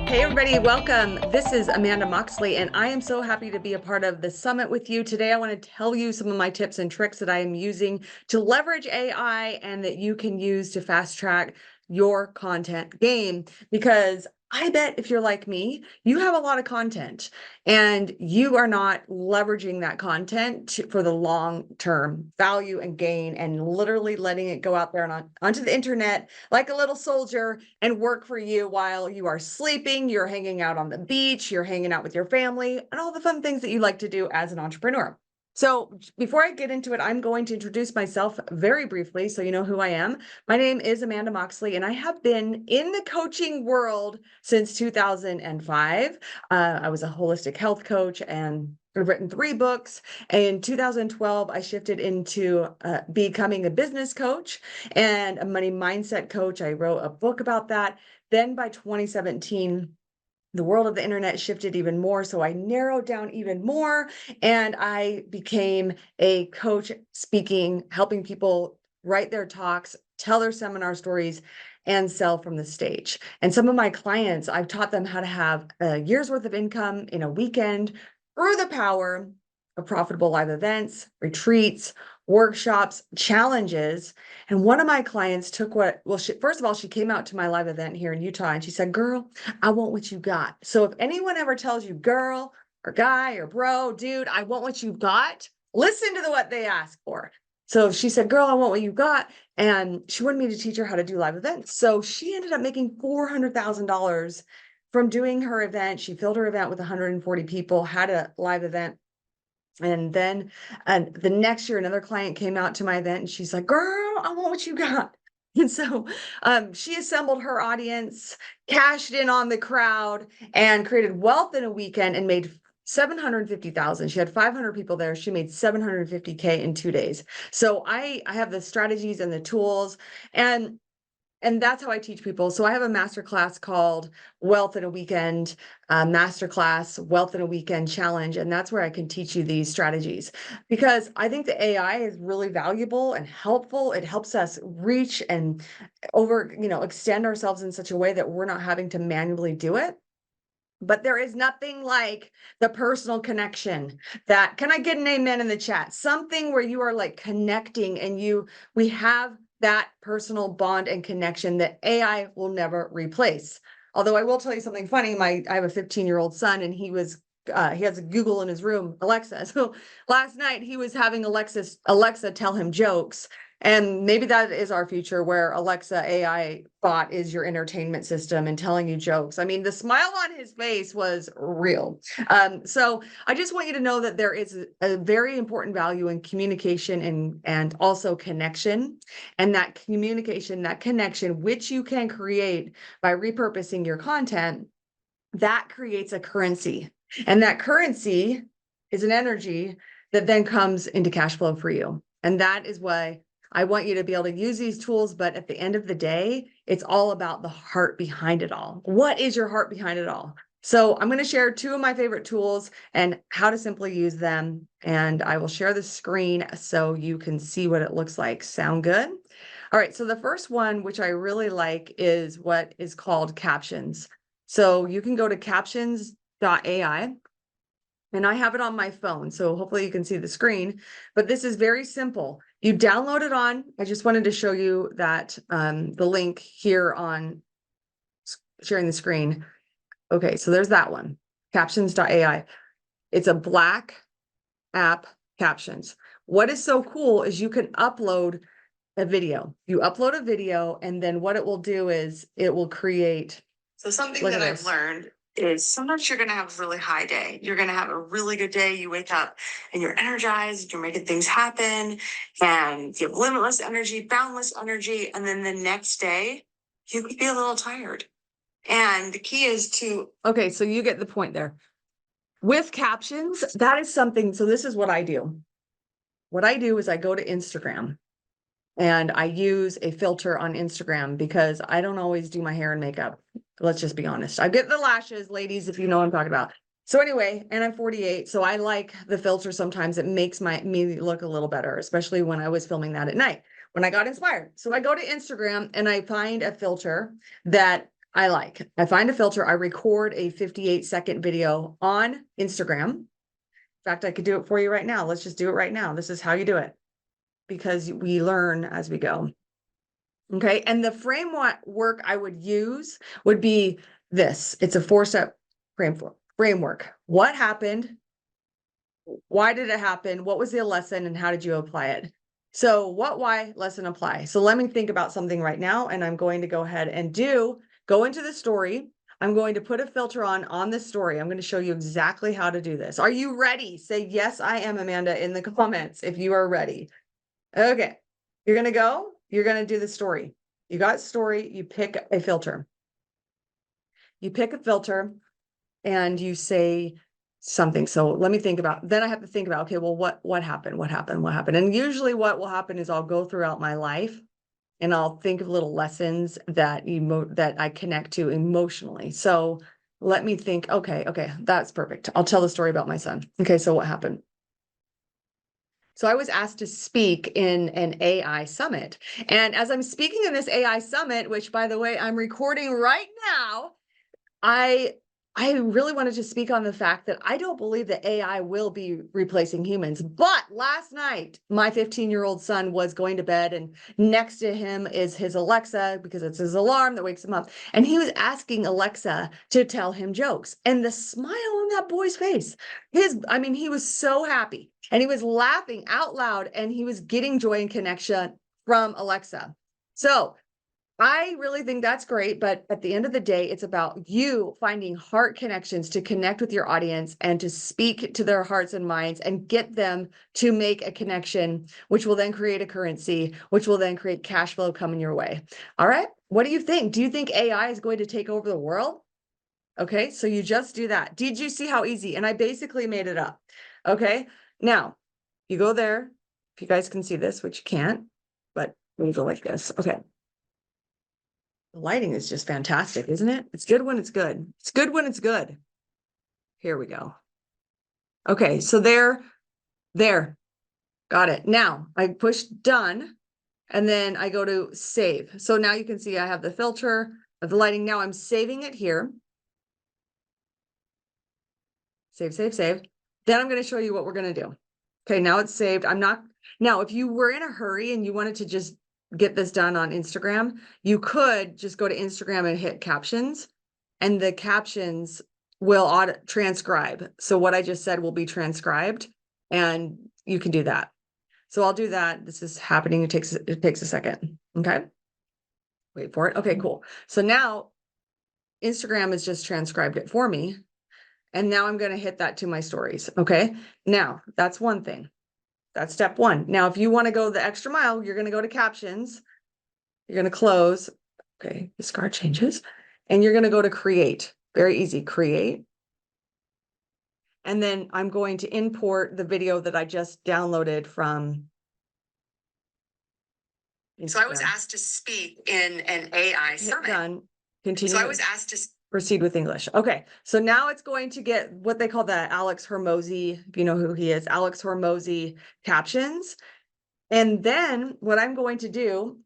Hey, everybody, welcome. This is Amanda Moxley, and I am so happy to be a part of the summit with you. Today, I want to tell you some of my tips and tricks that I am using to leverage AI and that you can use to fast track your content game. Because I bet if you're like me, you have a lot of content and you are not leveraging that content for the long-term value and gain and literally letting it go out there and onto the internet like a little soldier and work for you while you are sleeping, you're hanging out on the beach, you're hanging out with your family, and all the fun things that you like to do as an entrepreneur. So before I get into it, I'm going to introduce myself very briefly so you know who I am. My name is Amanda Moxley, and I have been in the coaching world since 2005. I was a holistic health coach and I've written 3 books. In 2012, I shifted into becoming a business coach and a money mindset coach. I wrote a book about that. Then by 2017, the world of the internet shifted even more. So I narrowed down even more and I became a coach speaking, helping people write their talks, tell their seminar stories, and sell from the stage. And some of my clients, I've taught them how to have a year's worth of income in a weekend through the power of profitable live events, retreats, workshops, challenges. And one of my clients took first of all, she came out to my live event here in Utah and she said, "Girl, I want what you got." So if anyone ever tells you girl or guy or bro, dude, I want what you got, listen to what they ask for. So she said, "Girl, I want what you got." And she wanted me to teach her how to do live events. So she ended up making $400,000 from doing her event. She filled her event with 140 people, had a live event. And then the next year, another client came out to my event and she's like, "Girl, I want what you got." And so she assembled her audience, cashed in on the crowd, and created wealth in a weekend and made 750,000. She had 500 people there. She made 750K in 2 days. So I have the strategies and the tools, and that's how I teach people. So I have a masterclass called Wealth in a Weekend, masterclass Wealth in a Weekend Challenge. And that's where I can teach you these strategies because I think the AI is really valuable and helpful. It helps us reach and extend ourselves in such a way that we're not having to manually do it. But there is nothing like the personal connection can I get an amen in the chat? Something where you are like connecting and we have that personal bond and connection that AI will never replace. Although I will tell you something funny. I have a 15-year-old son and he has a Google in his room, Alexa. So last night he was having Alexa tell him jokes. And maybe that is our future where Alexa AI bot is your entertainment system and telling you jokes. I mean, the smile on his face was real. So I just want you to know that there is a very important value in communication and also connection. And that communication, that connection, which you can create by repurposing your content, that creates a currency. And that currency is an energy that then comes into cash flow for you. And that is why I want you to be able to use these tools, but at the end of the day, it's all about the heart behind it all. What is your heart behind it all? So I'm going to share 2 of my favorite tools and how to simply use them. And I will share the screen so you can see what it looks like. Sound good? All right. So the first one, which I really like, is what is called captions. So you can go to captions.ai. And I have it on my phone, so hopefully you can see the screen, but this is very simple. You download it I just wanted to show you that the link here on sharing the screen. Okay, so there's that one, captions.ai. It's a black app, captions. What is so cool is you can upload a video. You upload a video, and then what it will do is it will create. So something that I've learned is sometimes you're going to have a really high day. You're going to have a really good day. You wake up and you're energized, you're making things happen, and you have limitless energy, boundless energy. And then the next day, you could be a little tired. And the key is to... Okay, so you get the point there. With captions, that is something. So this is what I do. What I do is I go to Instagram. And I use a filter on Instagram because I don't always do my hair and makeup. Let's just be honest. I get the lashes, ladies, if you know what I'm talking about. So anyway, and I'm 48, so I like the filter sometimes. It makes me look a little better, especially when I was filming that at night, when I got inspired. So I go to Instagram and I find a filter that I like. I find a filter, I record a 58-second video on Instagram. In fact, I could do it for you right now. Let's just do it right now. This is how you do it, because we learn as we go. Okay, and the framework I would use would be this. It's a 4-step framework. What happened? Why did it happen? What was the lesson, and how did you apply it? So what, why, lesson, apply. So let me think about something right now, and I'm going to go ahead and go into the story. I'm going to put a filter on this story. I'm going to show you exactly how to do this. Are you ready? Say, yes, I am, Amanda, in the comments if you are ready. Okay, you're going to do the story. You got story, you pick a filter. You pick a filter and you say something. So let me think about, then I have to think about, okay, well, what happened? And usually what will happen is I'll go throughout my life and I'll think of little lessons that I connect to emotionally. So let me think, okay, that's perfect. I'll tell the story about my son. Okay, so what happened? So I was asked to speak in an AI summit. And as I'm speaking in this AI summit, which by the way, I'm recording right now, I really wanted to speak on the fact that I don't believe that AI will be replacing humans. But last night, my 15-year-old son was going to bed, and next to him is his Alexa, because it's his alarm that wakes him up. And he was asking Alexa to tell him jokes. And the smile on that boy's face, he was so happy. And he was laughing out loud, and he was getting joy and connection from Alexa. So I really think that's great, but at the end of the day, it's about you finding heart connections to connect with your audience and to speak to their hearts and minds and get them to make a connection, which will then create a currency, which will then create cash flow coming your way. All right. What do you think? Do you think AI is going to take over the world? Okay. So you just do that. Did you see how easy? And I basically made it up. Okay. Now you go there. If you guys can see this, which you can't, but we go like this. Okay. The lighting is just fantastic, isn't it? It's good when it's good. It's good when it's good. Here we go. Okay, so there. Got it. Now I push done, and then I go to save. So now you can see I have the filter of the lighting. Now I'm saving it here. Save. Then I'm going to show you what we're going to do. Okay, now it's saved. Now, if you were in a hurry and you wanted to just get this done on Instagram, you could just go to Instagram and hit captions, and the captions will transcribe. So what I just said will be transcribed, and you can do that. So I'll do that. This is happening. It takes a second. Okay. Wait for it. Okay, cool. So now Instagram has just transcribed it for me. And now I'm going to hit that to my stories. Okay. Now that's one thing. That's step one. Now, if you want to go the extra mile, you're going to go to captions. You're going to close. Okay. Discard changes. And you're going to go to create. Very easy. Create. And then I'm going to import the video that I just downloaded from Instagram. So I was asked to speak in an AI summit. Done. Continue. So I was asked to proceed with English. Okay, so now it's going to get what they call the Alex Hormozy, if you know who he is, Alex Hormozy captions. And then what I'm going to do,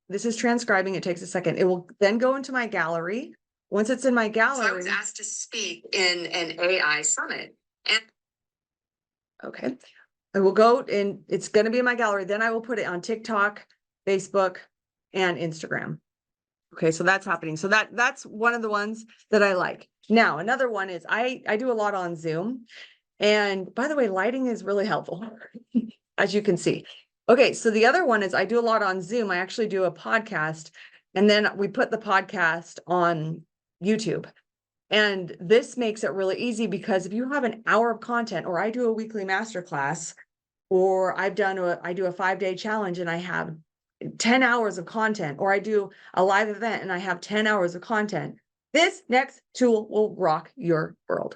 this is transcribing, it takes a second. It will then go into my gallery. Once it's in my gallery. So I was asked to speak in an AI summit. And okay, I will go and it's going to be in my gallery. Then I will put it on TikTok, Facebook, and Instagram. Okay, so that's happening. So that's one of the ones that I like. Now, another one is I do a lot on Zoom. And by the way, lighting is really helpful, as you can see. Okay, so the other one is I do a lot on Zoom. I actually do a podcast, and then we put the podcast on YouTube. And this makes it really easy because if you have an hour of content, or I do a weekly masterclass, or I do a 5-day challenge and I have 10 hours of content, or I do a live event and I have 10 hours of content, this next tool will rock your world.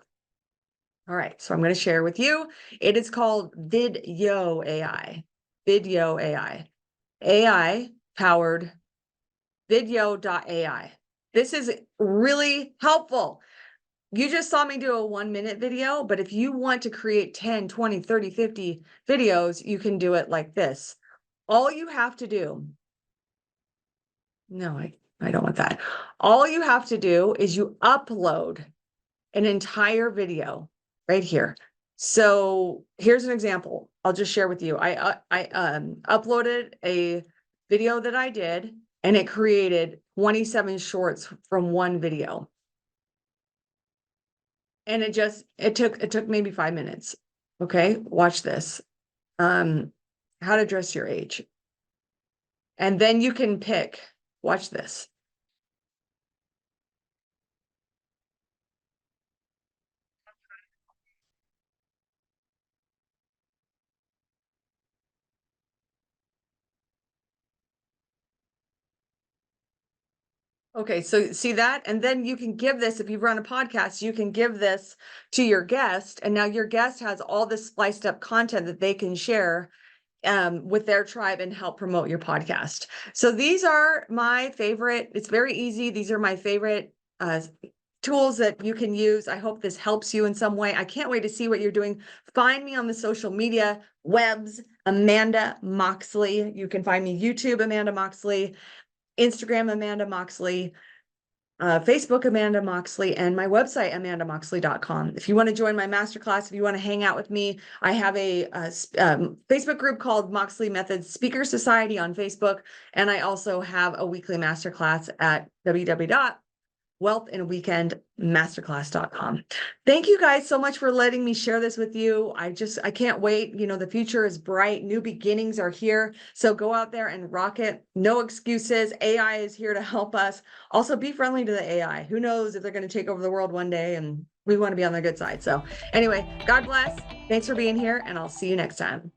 All right, so I'm going to share with you. It is called Video AI. Video AI. AI powered video.ai. This is really helpful. You just saw me do a 1-minute video, but if you want to create 10, 20, 30, 50 videos, you can do it like this. All you have to do, no, I don't want that. All you have to do is you upload an entire video right here. So here's an example. I'll just share with you. I uploaded a video that I did, and it created 27 shorts from one video. And it took maybe 5 minutes. Okay, watch this. How to dress your age. And then you can pick, watch this. Okay, so see that? And then you can give this, if you run a podcast, you can give this to your guest. And now your guest has all this spliced up content that they can share with their tribe and help promote your podcast. So these are my favorite. It's very easy. These are my favorite tools that you can use. I hope this helps you in some way. I can't wait to see what you're doing. Find me on the social media webs, Amanda Moxley. You can find me YouTube, Amanda Moxley, Instagram, Amanda Moxley, Facebook, Amanda Moxley, and my website, amandamoxley.com. If you want to join my masterclass, if you want to hang out with me, I have a Facebook group called Moxley Methods Speaker Society on Facebook. And I also have a weekly masterclass at www.wealthinweekendmasterclass.com. Thank you guys so much for letting me share this with you. I can't wait. You know, the future is bright. New beginnings are here. So go out there and rock it. No excuses. AI is here to help us. Also, be friendly to the AI. Who knows if they're going to take over the world one day, and we want to be on the good side. So anyway, God bless. Thanks for being here, and I'll see you next time.